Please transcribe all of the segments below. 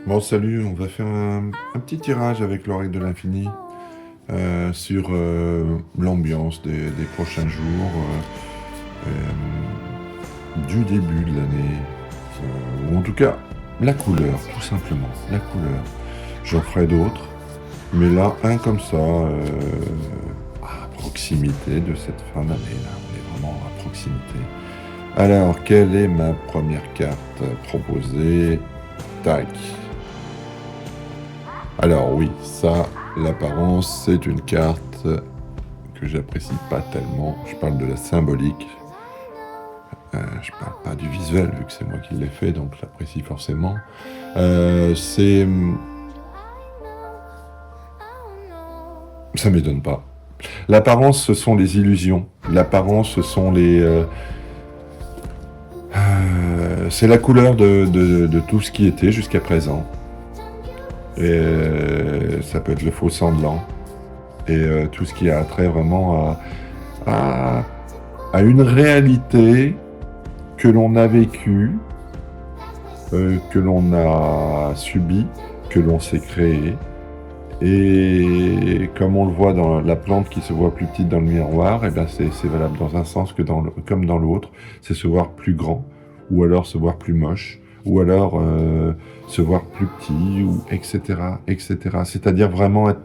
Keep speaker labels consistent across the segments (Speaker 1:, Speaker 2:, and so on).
Speaker 1: Bon, salut, on va faire un petit tirage avec l'oreille de l'infini sur l'ambiance des prochains jours, du début de l'année, ou en tout cas la couleur, tout simplement, la couleur. J'en ferai d'autres, mais là, un comme ça, à proximité de cette fin d'année, là, on est vraiment à proximité. Alors, quelle est ma première carte proposée? Tac. Alors oui, ça, l'apparence, c'est une carte que j'apprécie pas tellement. Je parle de la symbolique. Je parle pas du visuel, vu que c'est moi qui l'ai fait, donc je l'apprécie forcément. C'est... Ça m'étonne pas. L'apparence, ce sont les illusions. L'apparence, ce sont c'est la couleur de tout ce qui était jusqu'à présent. Et ça peut être le faux semblant. Et tout ce qui a trait vraiment à, à une réalité que l'on a vécue, que l'on a subie, que l'on s'est créée. Et comme on le voit dans la plante qui se voit plus petite dans le miroir, et ben c'est valable dans un sens comme dans l'autre. C'est se voir plus grand, ou alors se voir plus moche, ou alors se voir plus petit, ou etc. etc. C'est-à-dire vraiment être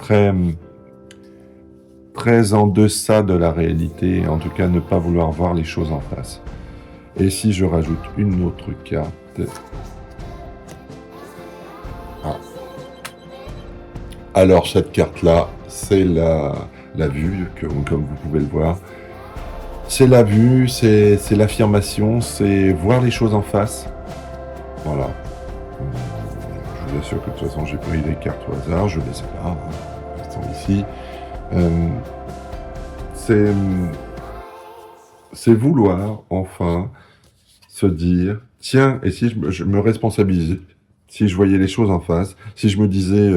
Speaker 1: très en deçà de la réalité, et en tout cas ne pas vouloir voir les choses en face. Et si je rajoute une autre carte... Ah. Alors cette carte-là, c'est la vue, comme vous pouvez le voir. C'est la vue, c'est l'affirmation, c'est voir les choses en face. Voilà. Je vous assure que de toute façon, j'ai pris les cartes au hasard, je les ai là, elles sont ici. C'est vouloir enfin se dire, tiens, et si je me responsabilisais, si je voyais les choses en face, si je me disais,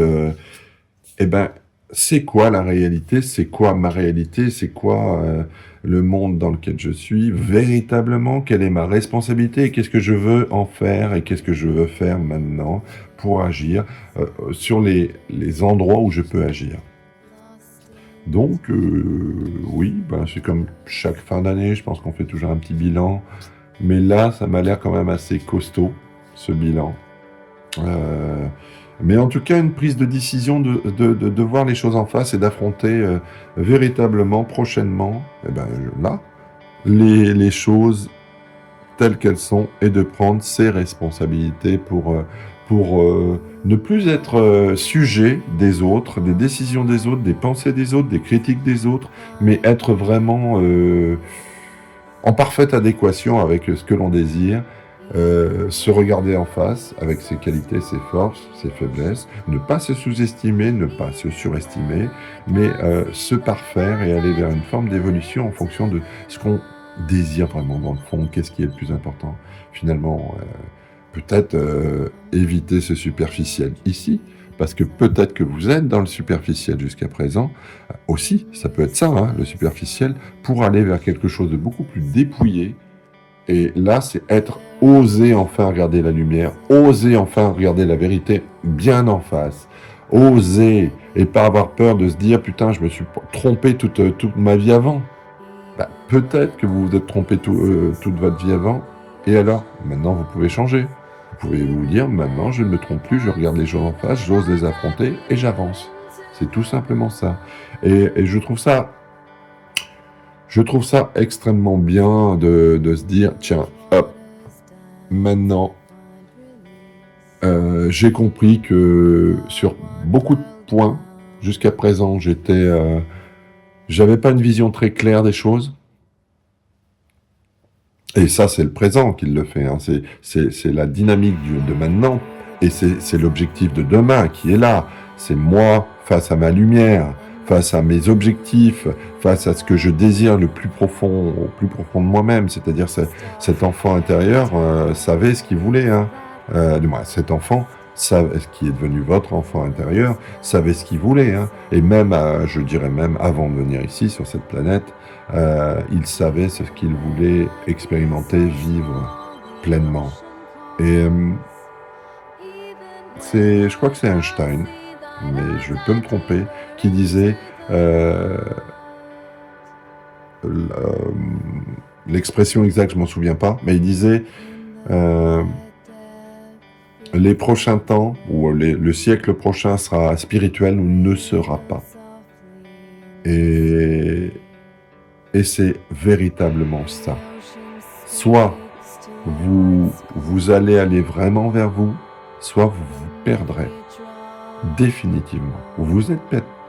Speaker 1: eh ben, c'est quoi la réalité, c'est quoi ma réalité, c'est quoi le monde dans lequel je suis, véritablement, quelle est ma responsabilité, et qu'est-ce que je veux en faire, et qu'est-ce que je veux faire maintenant pour agir sur les endroits où je peux agir. Donc, oui, ben, c'est comme chaque fin d'année, je pense qu'on fait toujours un petit bilan. Mais là, ça m'a l'air quand même assez costaud, ce bilan. Mais en tout cas, une prise de décision de voir les choses en face et d'affronter véritablement, prochainement, eh ben, là, les choses telles qu'elles sont et de prendre ses responsabilités pour ne plus être sujet des autres, des décisions des autres, des pensées des autres, des critiques des autres, mais être vraiment en parfaite adéquation avec ce que l'on désire, se regarder en face avec ses qualités, ses forces, ses faiblesses, ne pas se sous-estimer, ne pas se surestimer, mais se parfaire et aller vers une forme d'évolution en fonction de ce qu'on désire vraiment dans le fond, qu'est-ce qui est le plus important. Finalement, peut-être éviter ce superficiel ici, parce que peut-être que vous êtes dans le superficiel jusqu'à présent, aussi, ça peut être ça, hein, le superficiel, pour aller vers quelque chose de beaucoup plus dépouillé. Et là, c'est oser enfin regarder la lumière, oser enfin regarder la vérité bien en face, oser et pas avoir peur de se dire putain, je me suis trompé toute ma vie avant. Bah, peut-être que vous vous êtes trompé toute votre vie avant, et alors, maintenant vous pouvez changer. Vous pouvez vous dire, maintenant je ne me trompe plus, je regarde les choses en face, j'ose les affronter et j'avance. C'est tout simplement ça. Et je trouve ça extrêmement bien de se dire, tiens, hop, maintenant, j'ai compris que sur beaucoup de points, jusqu'à présent, j'avais pas une vision très claire des choses. Et ça, c'est le présent qui le fait. Hein. C'est la dynamique de maintenant. Et c'est l'objectif de demain qui est là. C'est moi face à ma lumière, face à mes objectifs, face à ce que je désire le plus profond, au plus profond de moi-même. C'est-à-dire cet enfant intérieur savait ce qu'il voulait. Hein. Du moins, cet enfant qui est devenu votre enfant intérieur, savait ce qu'il voulait. Hein. Et même, je dirais même, avant de venir ici, sur cette planète, il savait ce qu'il voulait expérimenter, vivre pleinement. Et je crois que c'est Einstein, mais je peux me tromper, qui disait l'expression exacte, je m'en souviens pas, mais il disait euh, les prochains temps, ou le siècle prochain sera spirituel ou ne sera pas. Et c'est véritablement ça. Soit vous allez aller vraiment vers vous, soit vous vous perdrez définitivement. Vous êtes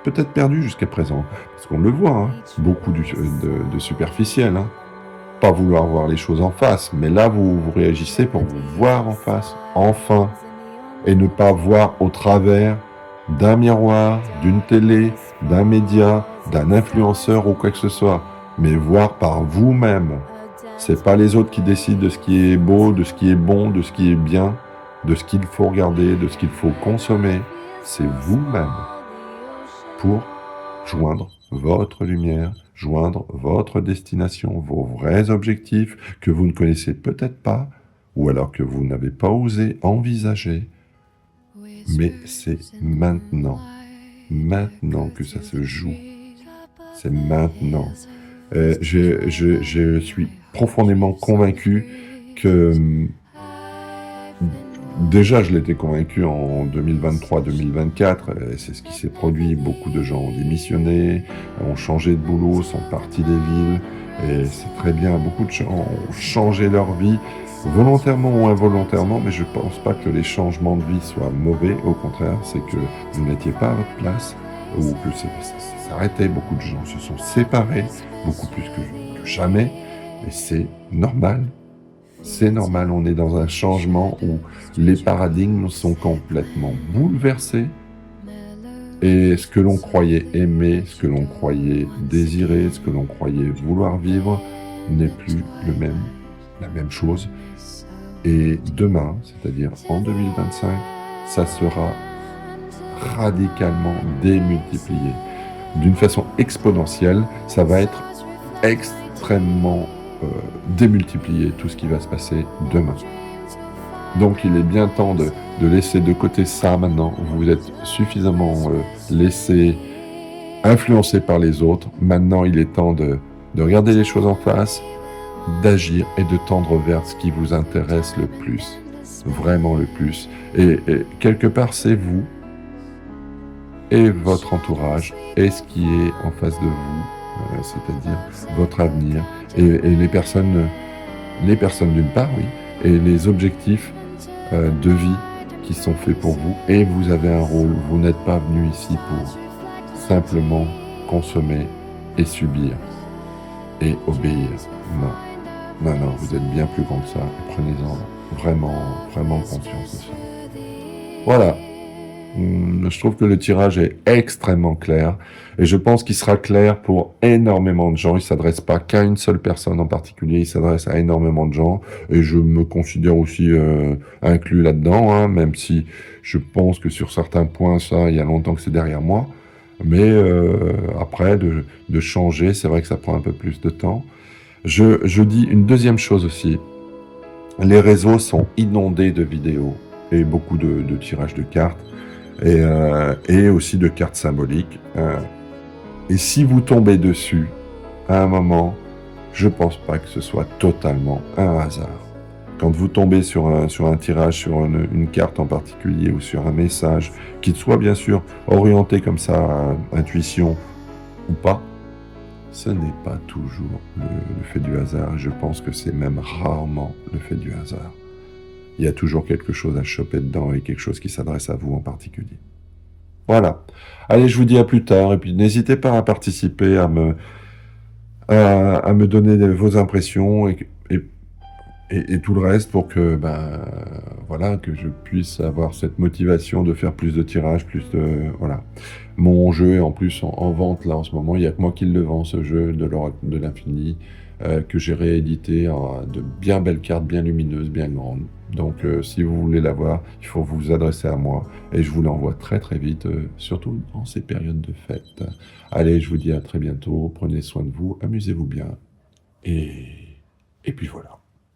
Speaker 1: peut-être perdu jusqu'à présent, parce qu'on le voit, hein, beaucoup de superficiel, hein. Pas vouloir voir les choses en face, mais là vous réagissez pour vous voir en face, enfin, et ne pas voir au travers d'un miroir, d'une télé, d'un média, d'un influenceur ou quoi que ce soit, mais voir par vous-même. C'est pas les autres qui décident de ce qui est beau, de ce qui est bon, de ce qui est bien, de ce qu'il faut regarder, de ce qu'il faut consommer. C'est vous-même pour joindre votre lumière, joindre votre destination, vos vrais objectifs que vous ne connaissez peut-être pas, ou alors que vous n'avez pas osé envisager. Mais c'est maintenant que ça se joue. C'est maintenant. Je suis profondément convaincu que... Déjà, je l'étais convaincu en 2023-2024, c'est ce qui s'est produit. Beaucoup de gens ont démissionné, ont changé de boulot, sont partis des villes, et c'est très bien. Beaucoup de gens ont changé leur vie, volontairement ou involontairement, mais je ne pense pas que les changements de vie soient mauvais. Au contraire, c'est que vous n'étiez pas à votre place, ou que ça s'arrêtait. Beaucoup de gens se sont séparés, beaucoup plus que jamais, et c'est normal. C'est normal, on est dans un changement où les paradigmes sont complètement bouleversés et ce que l'on croyait aimer, ce que l'on croyait désirer, ce que l'on croyait vouloir vivre n'est plus la même chose. Et demain, c'est-à-dire en 2025, ça sera radicalement démultiplié. D'une façon exponentielle, ça va être extrêmement démultiplier tout ce qui va se passer demain. Donc il est bien temps de laisser de côté ça maintenant. Vous êtes suffisamment laissé influencer par les autres. Maintenant il est temps de regarder les choses en face, d'agir et de tendre vers ce qui vous intéresse le plus. Vraiment le plus. Et quelque part c'est vous et votre entourage et ce qui est en face de vous, c'est-à-dire votre avenir et les personnes d'une part, oui, et les objectifs de vie qui sont faits pour vous. Et vous avez un rôle, vous n'êtes pas venu ici pour simplement consommer et subir et obéir. Non, vous êtes bien plus grand que ça. Et prenez-en vraiment conscience de ça. Voilà. Je trouve que le tirage est extrêmement clair et je pense qu'il sera clair pour énormément de gens. Il ne s'adresse pas qu'à une seule personne en particulier, il s'adresse à énormément de gens et je me considère aussi inclus là-dedans, hein, même si je pense que sur certains points, ça, il y a longtemps que c'est derrière moi. Mais après, de changer, c'est vrai que ça prend un peu plus de temps. Je dis une deuxième chose aussi. Les réseaux sont inondés de vidéos et beaucoup de tirages de cartes. Et aussi de cartes symboliques. Et si vous tombez dessus, à un moment, je pense pas que ce soit totalement un hasard. Quand vous tombez sur un tirage, sur une carte en particulier ou sur un message, qu'il soit bien sûr orienté comme ça à intuition ou pas, ce n'est pas toujours le fait du hasard. Je pense que c'est même rarement le fait du hasard. Il y a toujours quelque chose à choper dedans et quelque chose qui s'adresse à vous en particulier. Voilà. Allez, je vous dis à plus tard. Et puis, n'hésitez pas à participer, à me donner vos impressions et tout le reste pour que, voilà, que je puisse avoir cette motivation de faire plus de tirages, voilà. Mon jeu est en plus en vente là en ce moment. Il n'y a que moi qui le vends, ce jeu de l'infini, que j'ai réédité de bien belles cartes, bien lumineuses, bien grandes. Donc si vous voulez l'avoir, il faut vous adresser à moi et je vous l'envoie très très vite, surtout dans ces périodes de fête. Allez, je vous dis à très bientôt, prenez soin de vous, amusez-vous bien et puis voilà.